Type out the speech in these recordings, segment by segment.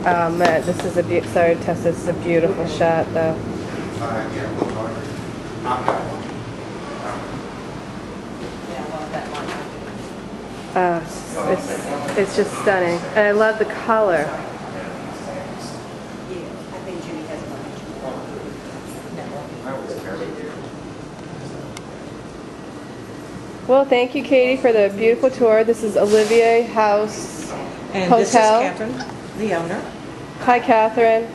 Oh man, this is a sorry, Tessa, this is a beautiful shot though. It's just stunning, and I love the color. Well, thank you, Katie, for the beautiful tour. This is Olivier House And Hotel. this is Kathryn, the owner. Hi, Kathryn.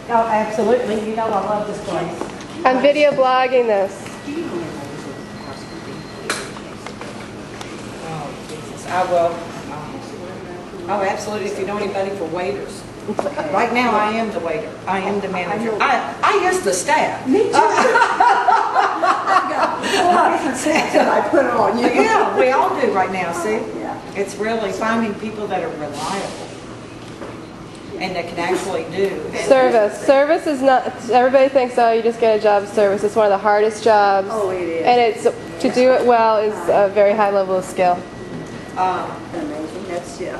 Oh, absolutely. You know I love this place. I'm video blogging this. Oh, Jesus. I will. Oh, absolutely. If you know anybody for waiters. Right now, I am the waiter. I am the manager. I is the staff. Me too. I've got 4 different sets that I put on you. Yeah, we all do right now, see? Yeah. It's really finding people that are reliable and that can actually do. Service. Service is not, everybody thinks, oh, you just get a job of service. It's one of the hardest jobs. Oh, it is. And it's, to do it well is a very high level of skill. Amazing. That's, yeah.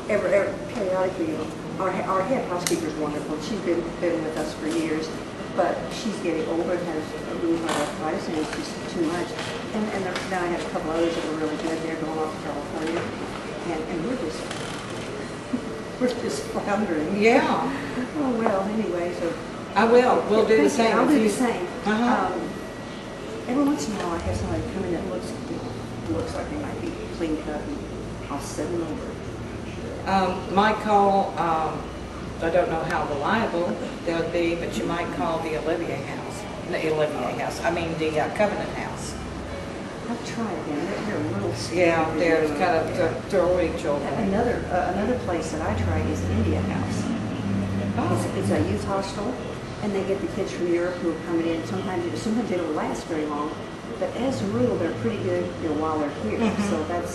Periodically, you know, our head housekeeper is wonderful. She's been with us for years, but she's getting older and has rheumatoid arthritis, and it's just too much. And now I have a couple others that are really good. They're going off to California, and we're just floundering. Yeah. Oh well. Anyway, so I will. We'll do the same. I'll do the same. Uh-huh. Every once in a while, I have somebody come in that looks like they might be clean cut, and I'll send them over. Might call, I don't know how reliable they would be, but you might call the Olivier House. I mean the Covenant House. I've tried them. They're a little scary. Yeah, they're kind of throwing children. Another place that I tried is India House. Oh. It's a youth hostel, and they get the kids from Europe who are coming in. Sometimes they don't last very long, but as a rule, they're pretty good, you know, while they're here. Mm-hmm. So that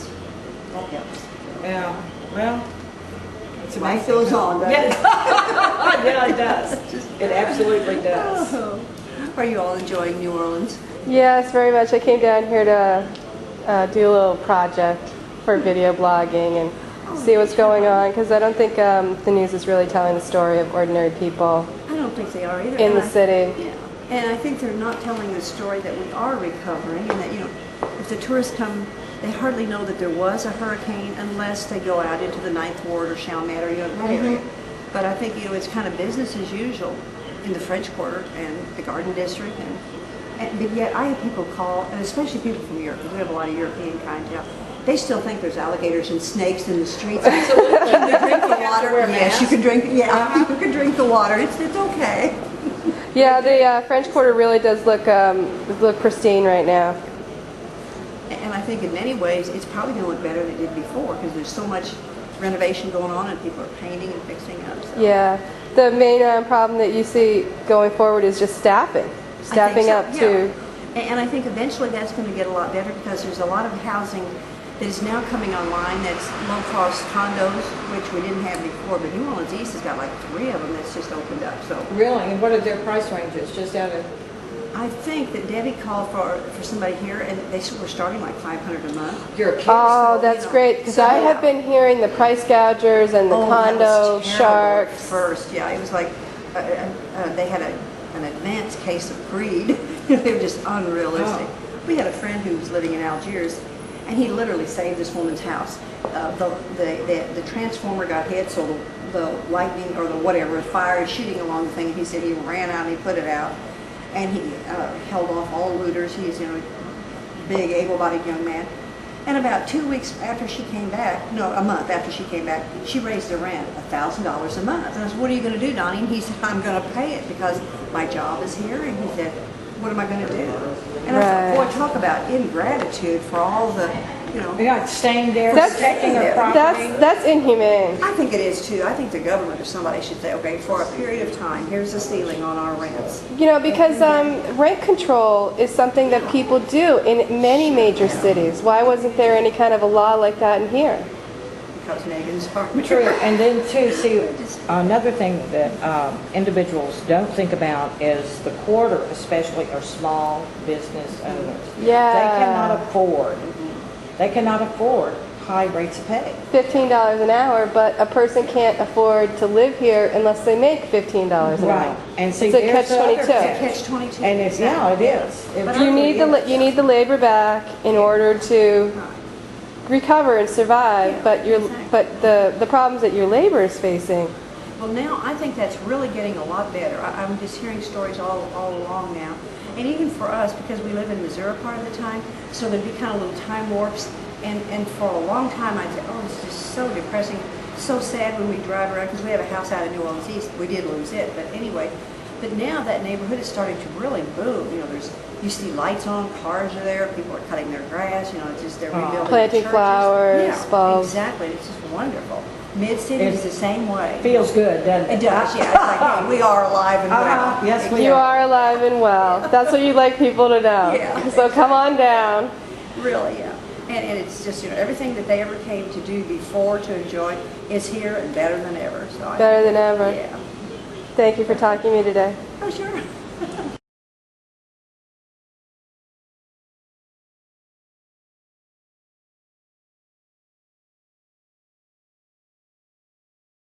helps. Yeah, well, it's Life amazing. goes on, doesn't it? Yeah, it does. It absolutely does. Oh. Are you all enjoying New Orleans? Yes, very much. I came down here to do a little project for video blogging and see what's going on, because I don't think the news is really telling the story of ordinary people I don't think they are either. in the city. Yeah. And I think they're not telling the story that we are recovering, and that, you know, if the tourists come, they hardly know that there was a hurricane unless they go out into the Ninth Ward or Chalmette or, you know, that area. But I think, you know, it's kind of business as usual in the French Quarter and the Garden District. But yet I have people call, and especially people from Europe, because we have a lot of European clientele. They still think there's alligators and snakes in the streets. Absolutely. Can you drink the water? Yes, you can drink. Yeah, you can drink the water. It's okay. Yeah, the French Quarter really does look pristine right now. And I think in many ways it's probably going to look better than it did before, because there's so much renovation going on and people are painting and fixing up. So. Yeah, the main problem that you see going forward is just staffing up to. And I think eventually that's going to get a lot better, because there's a lot of housing that is now coming online that's low-cost condos, which we didn't have before. But New Orleans East has got like 3 of them that's just opened up. So Really? And what are their price ranges? Just out of... I think that Debbie called for somebody here, and they were starting like $500 a month. You're a kid. Oh, that's great, because I have been hearing the price gougers and the condo sharks. At first, yeah, it was like they had an advanced case of greed. They were just unrealistic. Oh. We had a friend who was living in Algiers, and he literally saved this woman's house. The transformer got hit, so the lightning or the whatever, fire is shooting along the thing. And he said he ran out and he put it out, and he held off all looters. He's, you know, a big, able-bodied young man. And about 2 weeks after she came back, no, a month after she came back, she raised the rent $1,000 a month. And I said, "What are you going to do, Donnie?" And he said, "I'm going to pay it because my job is here." And he said, "What am I going to do?" And I thought, boy, talk about ingratitude for all the, you know. Yeah, staying there, protecting their property. That's inhumane. I think it is too. I think the government or somebody should say, okay, for a period of time, here's the ceiling on our rents. You know, because rent control is something that people do in many major cities. Why wasn't there any kind of a law like that in here? Because Megan's hard. True. And then too, see, another thing that individuals don't think about is the quarter, especially, are small business owners. Yeah. They cannot afford high rates of pay. $15 an hour, but a person can't afford to live here unless they make $15 an hour. Right. And see, It's a there's the other catch-22. catch. Catch-22. And it's, yeah, it is. It But You really need the is. you need the labor back in order to recover and survive, Yeah, but the problems that your labor is facing. Well, now I think that's really getting a lot better. I'm just hearing stories all along now. And even for us, because we live in Missouri part of the time, so there'd be kind of little time warps. And for a long time, I'd say, oh, it's just so depressing, so sad when we drive around, because we have a house out in New Orleans East. We did lose it, but anyway. But now that neighborhood is starting to really boom. You know, you see lights on, cars are there, people are cutting their grass. You know, it's just they're rebuilding Planting churches. flowers, Yeah, bulbs. exactly. It's just wonderful. Mid-City is the same way. Feels good, doesn't it? It does, yeah. It's like, hey, we are alive and well. Yes, we You are alive and well. That's what you'd like people to know. Yeah, So come on down. Really, yeah. And it's just, you know, everything that they ever came to do before to enjoy is here and better than ever. So Better than ever. Yeah. Thank you for talking to me today. Oh, sure.